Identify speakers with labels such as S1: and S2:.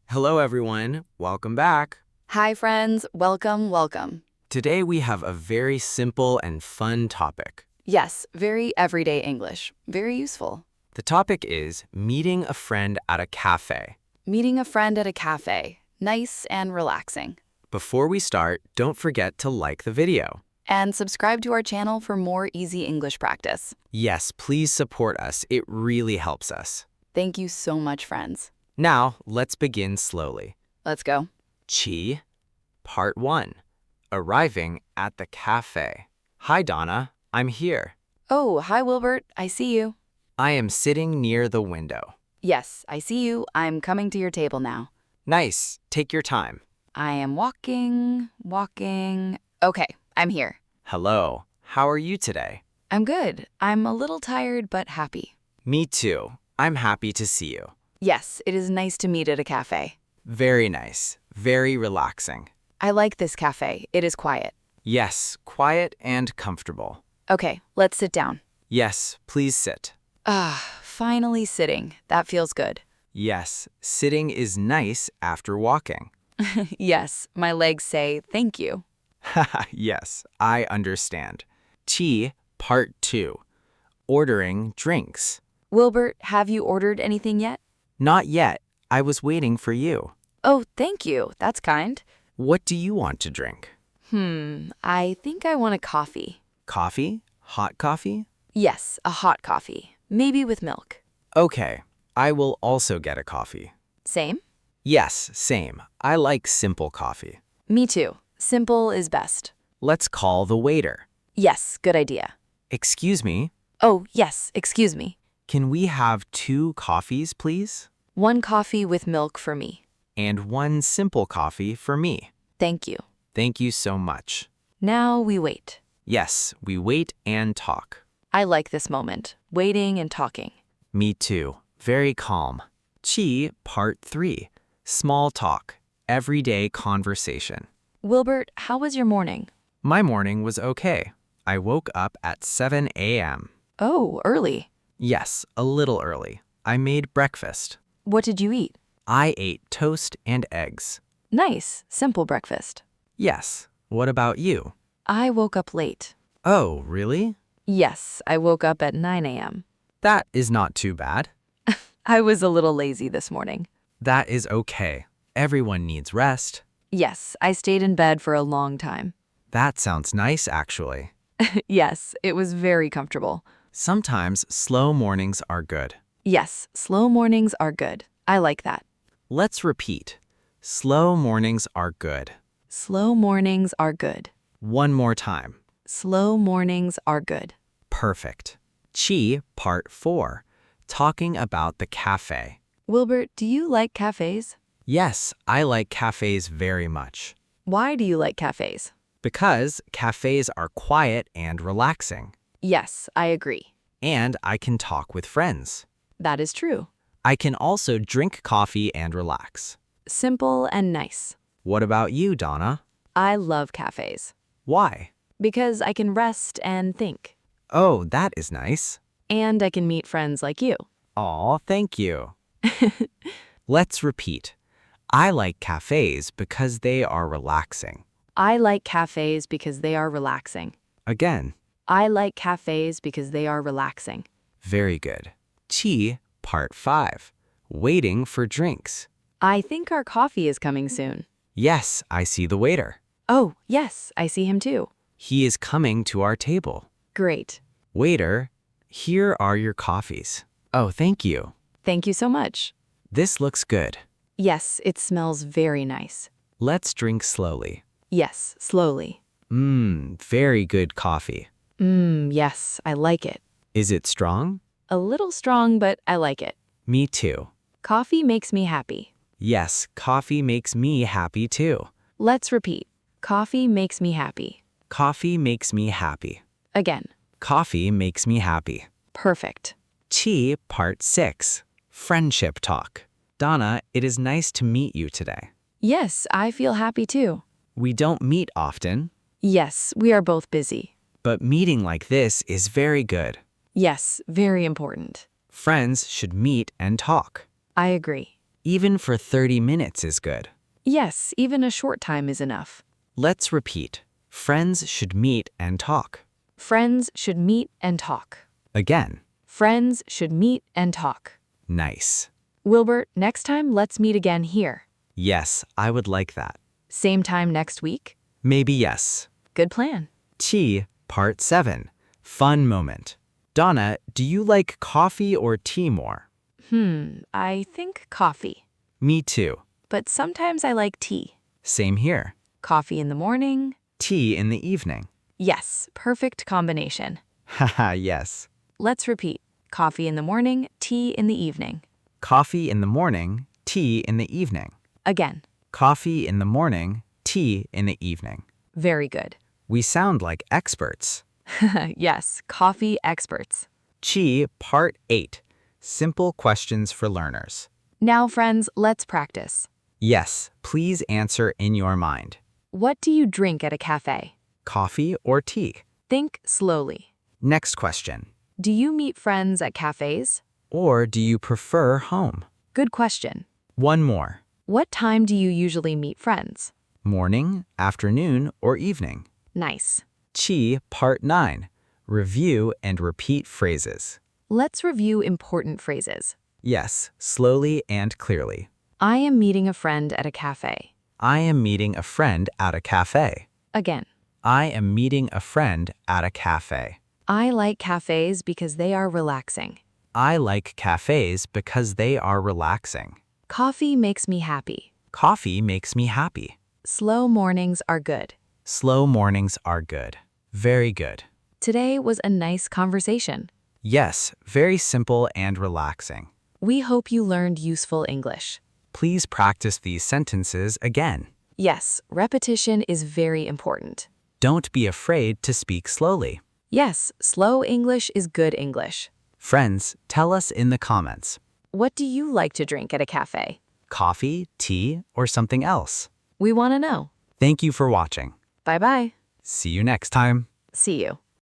S1: Hello, everyone. Welcome back.
S2: Hi, friends. Welcome, welcome.
S1: Today we have a very simple and fun topic.
S2: Yes, very everyday English. Very useful.
S1: The topic is meeting a friend at a cafe.
S2: Meeting a friend at a cafe. Nice and relaxing.
S1: Before we start, don't forget to like the video.
S2: And subscribe to our channel for more easy English practice.
S1: Yes, please support us. It really helps us.
S2: Thank you so much, friends.
S1: Now, let's begin slowly.
S2: Let's go.
S1: Chi, Part 1. Arriving at the cafe. Hi, Donna. I'm here.
S2: Oh, hi, Wilbert. I see you.
S1: I am sitting near the window.
S2: Yes, I see you. I'm coming to your table now.
S1: Nice. Take your time.
S2: I am walking. Okay, I'm here.
S1: Hello. How are you today?
S2: I'm good. I'm a little tired, but happy.
S1: Me too. I'm happy to see you.
S2: Yes, it is nice to meet at a cafe.
S1: Very nice. Very relaxing.
S2: I like this cafe. It is quiet.
S1: Yes, quiet and comfortable.
S2: Okay, let's sit down.
S1: Yes, please sit.
S2: Finally sitting. That feels good.
S1: Yes, sitting is nice after walking.
S2: Yes, my legs say thank you.
S1: Yes, I understand. Tea, Part 2. Ordering drinks.
S2: Wilbert, have you ordered anything yet?
S1: Not yet. I was waiting for you.
S2: Oh, thank you. That's kind.
S1: What do you want to drink?
S2: I think I want a coffee.
S1: Coffee? Hot coffee?
S2: Yes, a hot coffee. Maybe with milk.
S1: Okay, I will also get a coffee.
S2: Same?
S1: Yes, same. I like simple coffee.
S2: Me too. Simple is best.
S1: Let's call the waiter.
S2: Yes, good idea.
S1: Excuse me,
S2: Oh, yes, excuse me.
S1: can we have 2 coffees, please?
S2: One coffee with milk for me.
S1: And 1 simple coffee for me.
S2: Thank you.
S1: Thank you so much.
S2: Now we wait.
S1: Yes, we wait and talk.
S2: I like this moment, waiting and talking.
S1: Me too. Very calm. Chi, Part 3. Small talk. Everyday conversation.
S2: Wilbert, how was your morning?
S1: My morning was okay. I woke up at 7 a.m.
S2: Oh, early.
S1: Yes, a little early. I made breakfast.
S2: What did you eat?
S1: I ate toast and eggs.
S2: Nice, simple breakfast.
S1: Yes. What about you?
S2: I woke up late.
S1: Oh, really?
S2: Yes, I woke up at 9 a.m.
S1: That is not too bad.
S2: I was a little lazy this morning.
S1: That is okay. Everyone needs rest.
S2: Yes, I stayed in bed for a long time.
S1: That sounds nice, actually.
S2: Yes, it was very comfortable.
S1: Sometimes slow mornings are good.
S2: Yes, slow mornings are good. I like that.
S1: Let's repeat. Slow mornings are good.
S2: Slow mornings are good.
S1: One more time.
S2: Slow mornings are good.
S1: Perfect. Chi, Part 4. Talking about the cafe.
S2: Wilbert, do you like cafes?
S1: Yes, I like cafes very much.
S2: Why do you like cafes?
S1: Because cafes are quiet and relaxing.
S2: Yes, I agree.
S1: And I can talk with friends.
S2: That is true.
S1: I can also drink coffee and relax.
S2: Simple and nice.
S1: What about you, Donna?
S2: I love cafes
S1: Why?
S2: because I can rest and think.
S1: Oh, that is nice.
S2: And I can meet friends like you.
S1: Aw, thank you. Let's repeat. I like cafes because they are relaxing.
S2: I like cafes because they are relaxing.
S1: Again,
S2: I like cafes because they are relaxing.
S1: very good. Chi, Part 5. Waiting for drinks.
S2: I think our coffee is coming soon.
S1: Yes, I see the waiter.
S2: Oh, yes, I see him too.
S1: He is coming to our table.
S2: Great.
S1: Waiter, here are your coffees. Oh, thank you.
S2: Thank you so much.
S1: This looks good.
S2: Yes, it smells very nice.
S1: Let's drink slowly.
S2: Yes, slowly.
S1: Very good coffee.
S2: Yes, I like it.
S1: Is it strong?
S2: A little strong, but I like it.
S1: Me too.
S2: Coffee makes me happy.
S1: Yes, coffee makes me happy too.
S2: Let's repeat. Coffee makes me happy.
S1: Coffee makes me happy.
S2: Again.
S1: Coffee makes me happy.
S2: Perfect.
S1: Chi, Part 6. Friendship talk. Donna, it is nice to meet you today.
S2: Yes, I feel happy too.
S1: We don't meet often,
S2: Yes, we are both busy.
S1: but meeting like this is very good.
S2: Yes, very important.
S1: Friends should meet and talk.
S2: I agree.
S1: Even for 30 minutes is good.
S2: Yes, even a short time is enough.
S1: Let's repeat. Friends should meet and talk.
S2: Friends should meet and talk.
S1: Again.
S2: Friends should meet and talk.
S1: Nice.
S2: Wilbert, next time let's meet again here.
S1: Yes, I would like that.
S2: Same time next week?
S1: Maybe yes.
S2: Good plan.
S1: Tea, Part 7. Fun moment. Donna, do you like coffee or tea more?
S2: I think coffee.
S1: Me too.
S2: But sometimes I like tea.
S1: Same here.
S2: Coffee in the morning.
S1: Tea in the evening.
S2: Yes, perfect combination.
S1: Haha, yes.
S2: Let's repeat. Coffee in the morning, tea in the evening.
S1: Coffee in the morning, tea in the evening.
S2: Again.
S1: Coffee in the morning, tea in the evening.
S2: Very good.
S1: We sound like experts.
S2: Yes, coffee experts.
S1: Chi, Part 8. Simple questions for learners.
S2: Now, friends, let's practice.
S1: Yes, please answer in your mind.
S2: What do you drink at a cafe?
S1: Coffee or tea?
S2: Think slowly.
S1: Next question.
S2: Do you meet friends at cafes?
S1: Or do you prefer home?
S2: Good question.
S1: One more.
S2: What time do you usually meet friends?
S1: Morning, afternoon, or evening?
S2: Nice.
S1: Chi, Part 9. Review and repeat phrases.
S2: Let's review important phrases.
S1: Yes, slowly and clearly.
S2: I am meeting a friend at a cafe.
S1: I am meeting a friend at a cafe.
S2: Again.
S1: I am meeting a friend at a cafe.
S2: I like cafes because they are relaxing.
S1: I like cafes because they are relaxing.
S2: Coffee makes me happy.
S1: Coffee makes me happy.
S2: Slow mornings are good.
S1: Slow mornings are good. Very good.
S2: Today was a nice conversation.
S1: Yes, very simple and relaxing.
S2: We hope you learned useful English.
S1: Please practice these sentences again.
S2: Yes, repetition is very important.
S1: Don't be afraid to speak slowly.
S2: Yes, slow English is good English.
S1: Friends, tell us in the comments.
S2: What do you like to drink at a cafe?
S1: Coffee, tea, or something else?
S2: We want to know.
S1: Thank you for watching.
S2: Bye-bye.
S1: See you next time.
S2: See you.